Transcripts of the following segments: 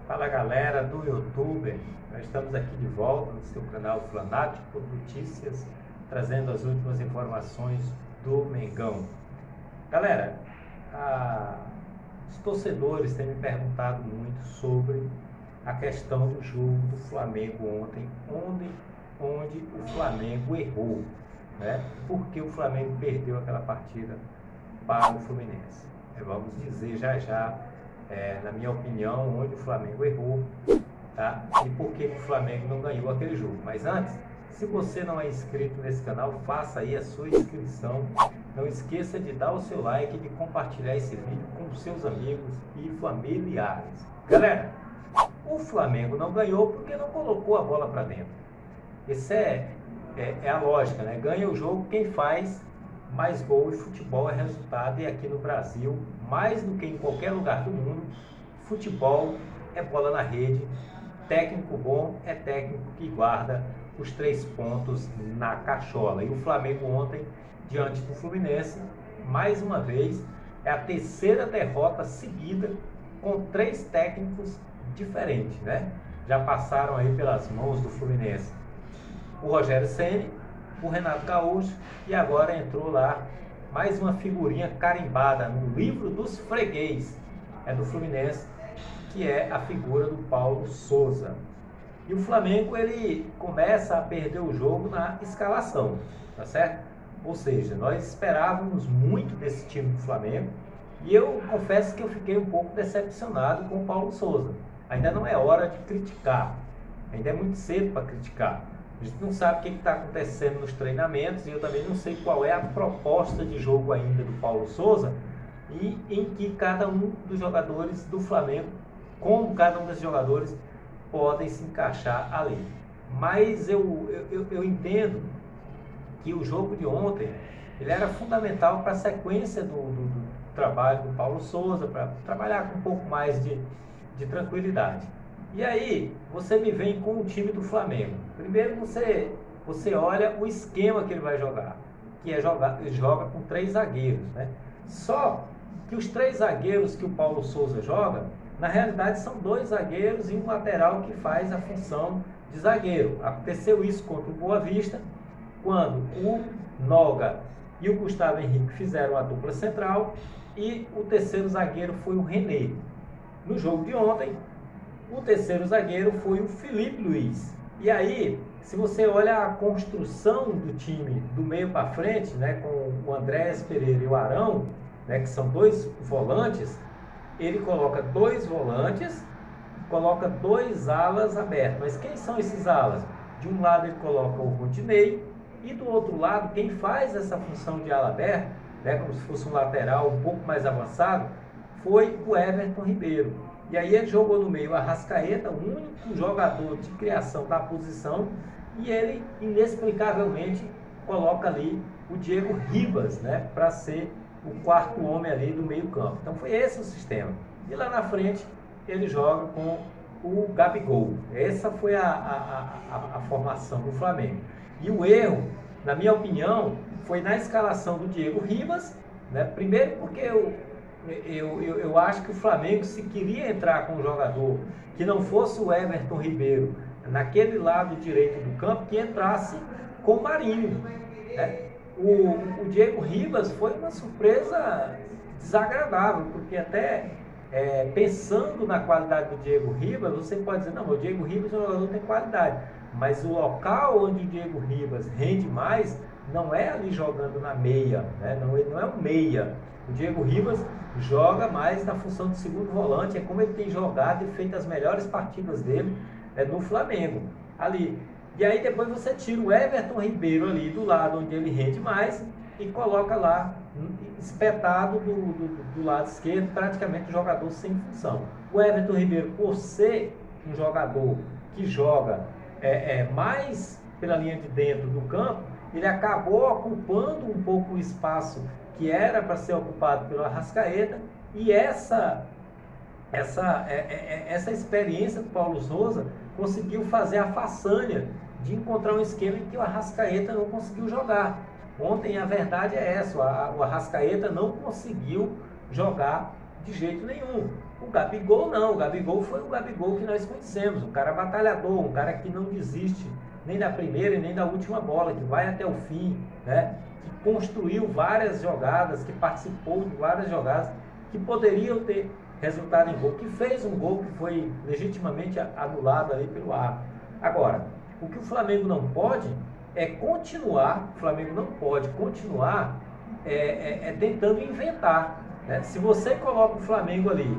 Fala galera do YouTube, nós estamos aqui de volta no seu canal Flanático Notícias, trazendo as últimas informações do Mengão. Galera, os torcedores têm me perguntado muito sobre a questão do jogo do Flamengo ontem, onde o Flamengo errou, né? Porque o Flamengo perdeu aquela partida para o Fluminense. Vamos dizer já, na minha opinião, onde o Flamengo errou, tá? E por que o Flamengo não ganhou aquele jogo. Mas antes, se você não é inscrito nesse canal, faça aí a sua inscrição. Não esqueça de dar o seu like e de compartilhar esse vídeo com os seus amigos e familiares. Galera, o Flamengo não ganhou porque não colocou a bola para dentro. Essa é a lógica, né? Ganha o jogo quem faz mais gol, e futebol é resultado, e aqui no Brasil, mais do que em qualquer lugar do mundo, futebol é bola na rede, técnico bom é técnico que guarda os 3 pontos na cachola. E o Flamengo ontem, diante do Fluminense, mais uma vez, é a terceira derrota seguida com 3 técnicos diferentes, né? Já passaram aí pelas mãos do Fluminense o Rogério Ceni, o Renato Gaúcho, e agora entrou lá mais uma figurinha carimbada no livro dos freguês, do Fluminense, que é a figura do Paulo Souza. E o Flamengo, ele começa a perder o jogo na escalação, tá certo? Ou seja, nós esperávamos muito desse time do Flamengo, e eu confesso que eu fiquei um pouco decepcionado com o Paulo Souza. Ainda não é hora de criticar, ainda é muito cedo para criticar. A gente não sabe o que está acontecendo nos treinamentos, e eu também não sei qual é a proposta de jogo ainda do Paulo Souza e em que cada um dos jogadores do Flamengo, como cada um desses jogadores podem se encaixar ali. Mas eu entendo que o jogo de ontem ele era fundamental para a sequência do trabalho do Paulo Souza, para trabalhar com um pouco mais de tranquilidade. E aí, você me vem com o time do Flamengo. Primeiro você olha o esquema que ele vai jogar, que ele joga com 3 zagueiros, né? Só que os 3 zagueiros que o Paulo Souza joga, na realidade são 2 zagueiros e um lateral que faz a função de zagueiro. Aconteceu isso contra o Boa Vista, quando o Noga e o Gustavo Henrique fizeram a dupla central e o terceiro zagueiro foi o René. No jogo de ontem, o terceiro zagueiro foi o Felipe Luiz. E aí, se você olha a construção do time do meio para frente, né, com o Andrés Pereira e o Arão, né, que são 2 volantes, ele coloca 2 volantes, coloca 2 alas abertas. Mas quem são esses alas? De um lado ele coloca o Rodinei, e do outro lado, quem faz essa função de ala aberta, né, como se fosse um lateral um pouco mais avançado, foi o Everton Ribeiro. E aí ele jogou no meio a Arrascaeta, o único jogador de criação da posição, e ele inexplicavelmente coloca ali o Diego Ribas, né, para ser o 4º homem ali do meio campo. Então foi esse o sistema. E lá na frente ele joga com o Gabigol. Essa foi a formação do Flamengo. E o erro, na minha opinião, foi na escalação do Diego Ribas, né, primeiro porque eu acho que o Flamengo, se queria entrar com um jogador que não fosse o Everton Ribeiro naquele lado direito do campo, que entrasse com o Marinho, né? O Diego Ribas foi uma surpresa desagradável, porque até pensando na qualidade do Diego Ribas, você pode dizer, não, o Diego Ribas é um jogador que tem qualidade, mas o local onde o Diego Ribas rende mais não é ali jogando na meia, né? Ele não é um meia. O Diego Ribas joga mais na função de segundo volante, é como ele tem jogado e feito as melhores partidas dele no Flamengo. Ali. E aí depois você tira o Everton Ribeiro ali do lado onde ele rende mais e coloca lá, espetado do lado esquerdo, praticamente um jogador sem função. O Everton Ribeiro, por ser um jogador que joga mais pela linha de dentro do campo, ele acabou ocupando um pouco o espaço que era para ser ocupado pelo Arrascaeta, e essa experiência do Paulo Souza conseguiu fazer a façanha de encontrar um esquema em que o Arrascaeta não conseguiu jogar. Ontem a verdade é essa, o Arrascaeta não conseguiu jogar de jeito nenhum. O Gabigol não, o Gabigol foi o Gabigol que nós conhecemos, um cara batalhador, um cara que não desiste nem da primeira e nem da última bola, que vai até o fim, né? Que construiu várias jogadas, que participou de várias jogadas que poderiam ter resultado em gol, que fez um gol que foi legitimamente anulado ali pelo árbitro. Agora, o que o Flamengo não pode é continuar, o Flamengo não pode continuar tentando inventar, né? Se você coloca o Flamengo ali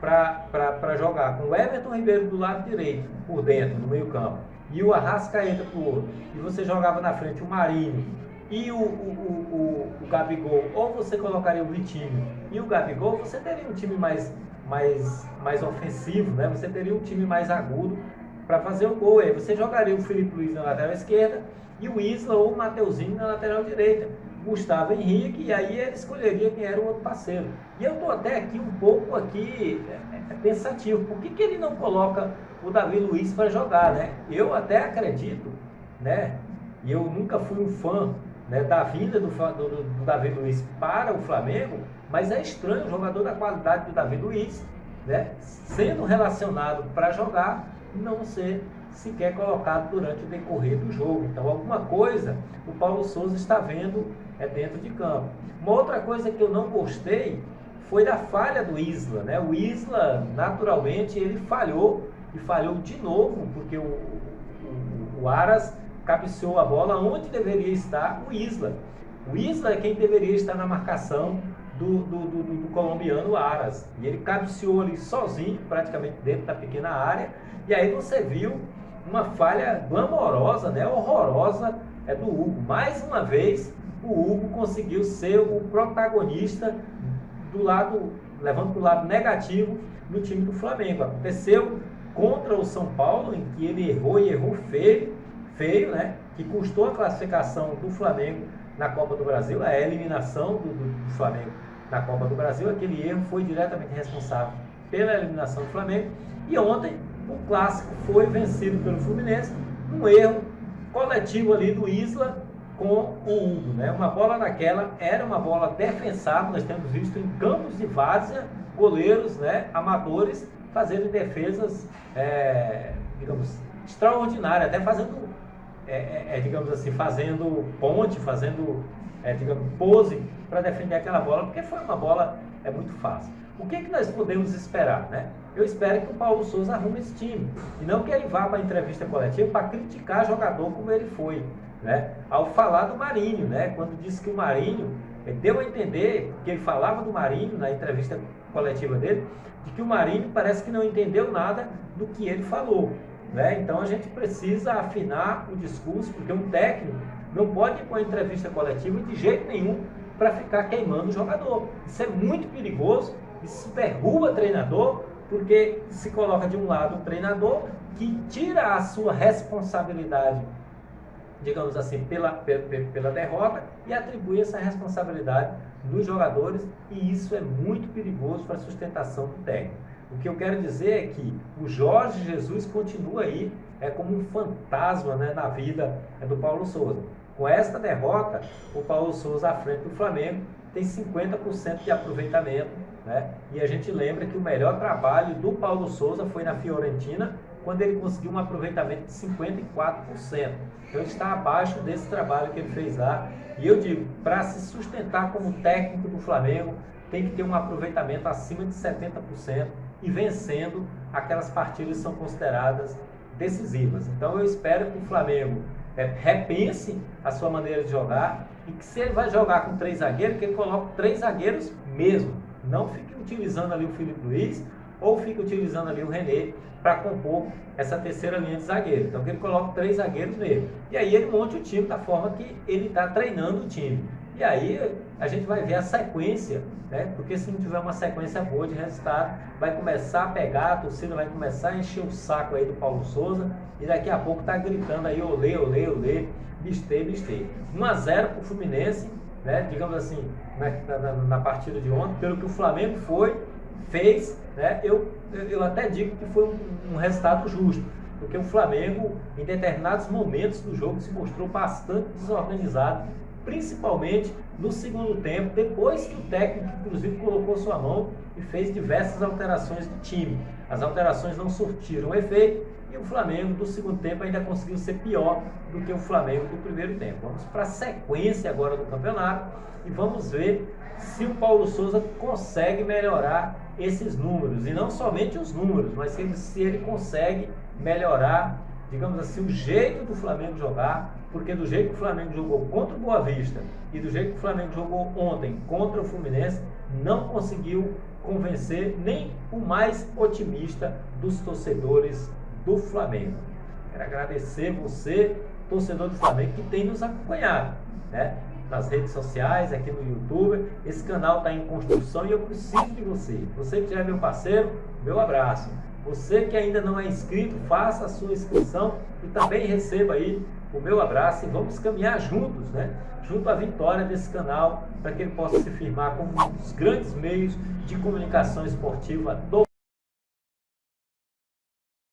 para jogar com o Everton Ribeiro do lado direito, por dentro, no meio campo, e o Arrascaeta pro outro, e você jogava na frente o Marinho e o Gabigol, ou você colocaria o Vitinho e o Gabigol, você teria um time mais ofensivo, né? Você teria um time mais agudo para fazer o gol. Aí você jogaria o Felipe Luiz na lateral esquerda e o Isla ou o Mateuzinho na lateral direita, Gustavo Henrique, e aí ele escolheria quem era o outro parceiro. E eu estou até aqui um pouco pensativo, por que ele não coloca o Davi Luiz para jogar, né? Eu até acredito, né? E eu nunca fui um fã, né, da vinda do Davi Luiz para o Flamengo, mas é estranho o jogador da qualidade do Davi Luiz, né, sendo relacionado para jogar, não ser sequer colocado durante o decorrer do jogo. Então alguma coisa o Paulo Souza está vendo dentro de campo. Uma outra coisa que eu não gostei foi da falha do Isla, né? O Isla, naturalmente, ele falhou, e falhou de novo, porque o Aras cabeceou a bola onde deveria estar o Isla. O Isla é quem deveria estar na marcação do colombiano Aras. E ele cabeceou ali sozinho, praticamente dentro da pequena área. E aí você viu uma falha glamourosa, né, horrorosa, do Hugo. Mais uma vez, o Hugo conseguiu ser o protagonista levando para o lado negativo no time do Flamengo. Aconteceu contra o São Paulo, em que ele errou e errou feio, né, que custou a classificação do Flamengo na Copa do Brasil, a eliminação do Flamengo na Copa do Brasil. Aquele erro foi diretamente responsável pela eliminação do Flamengo. E ontem o clássico foi vencido pelo Fluminense, um erro coletivo ali do Isla com o Hugo, né? Uma bola daquela era uma bola defensável. Nós temos visto em campos de várzea goleiros, né, amadores fazendo defesas, digamos, extraordinárias, até fazendo, digamos assim, fazendo ponte, fazendo, digamos, pose para defender aquela bola, porque foi uma bola muito fácil. O que nós podemos esperar, né? Eu espero que o Paulo Souza arrume esse time, e não que ele vá para a entrevista coletiva para criticar jogador como ele foi, né? Ao falar do Marinho, né? Quando disse que o Marinho, deu a entender que ele falava do Marinho na entrevista coletiva dele, de que o Marinho parece que não entendeu nada do que ele falou, né? Então a gente precisa afinar o discurso, porque um técnico não pode ir para uma entrevista coletiva de jeito nenhum para ficar queimando o jogador. Isso é muito perigoso, isso derruba treinador, porque se coloca de um lado um treinador que tira a sua responsabilidade, digamos assim, pela derrota, e atribui essa responsabilidade nos jogadores, e isso é muito perigoso para a sustentação do técnico. O que eu quero dizer é que o Jorge Jesus continua aí como um fantasma, né, na vida do Paulo Souza. Com esta derrota, o Paulo Souza à frente do Flamengo tem 50% de aproveitamento, né? E a gente lembra que o melhor trabalho do Paulo Souza foi na Fiorentina, quando ele conseguiu um aproveitamento de 54%. Então ele está abaixo desse trabalho que ele fez lá. E eu digo, para se sustentar como técnico do Flamengo, tem que ter um aproveitamento acima de 70% e vencendo aquelas partidas que são consideradas decisivas. Então eu espero que o Flamengo repense a sua maneira de jogar, e que se ele vai jogar com 3 zagueiros, que ele coloque 3 zagueiros mesmo. Não fique utilizando ali o Felipe Luiz ou fique utilizando ali o René para compor essa terceira linha de zagueiro. Então que ele coloque 3 zagueiros nele. E aí ele monte o time da forma que ele está treinando o time. E aí a gente vai ver a sequência, né? Porque se não tiver uma sequência boa de resultado, vai começar a pegar, a torcida vai começar a encher o saco aí do Paulo Souza, e daqui a pouco tá gritando aí, olê, olê, olê, bistei, bistei. 1-0 para o Fluminense, né? Digamos assim, na partida de ontem, pelo que o Flamengo fez, né? Eu até digo que foi um resultado justo, porque o Flamengo, em determinados momentos do jogo, se mostrou bastante desorganizado principalmente no segundo tempo, depois que o técnico, inclusive, colocou sua mão e fez diversas alterações do time. As alterações não surtiram efeito e o Flamengo do segundo tempo ainda conseguiu ser pior do que o Flamengo do primeiro tempo. Vamos para a sequência agora do campeonato e vamos ver se o Paulo Souza consegue melhorar esses números, e não somente os números, mas se ele consegue melhorar, digamos assim, o jeito do Flamengo jogar, porque do jeito que o Flamengo jogou contra o Boa Vista e do jeito que o Flamengo jogou ontem contra o Fluminense, não conseguiu convencer nem o mais otimista dos torcedores do Flamengo. Quero agradecer você, torcedor do Flamengo, que tem nos acompanhado, né? Nas redes sociais, aqui no YouTube. Esse canal está em construção e eu preciso de você. Você que já é meu parceiro, meu abraço. Você que ainda não é inscrito, faça a sua inscrição e também receba aí o meu abraço e vamos caminhar juntos, né? Junto à vitória desse canal, para que ele possa se firmar como um dos grandes meios de comunicação esportiva do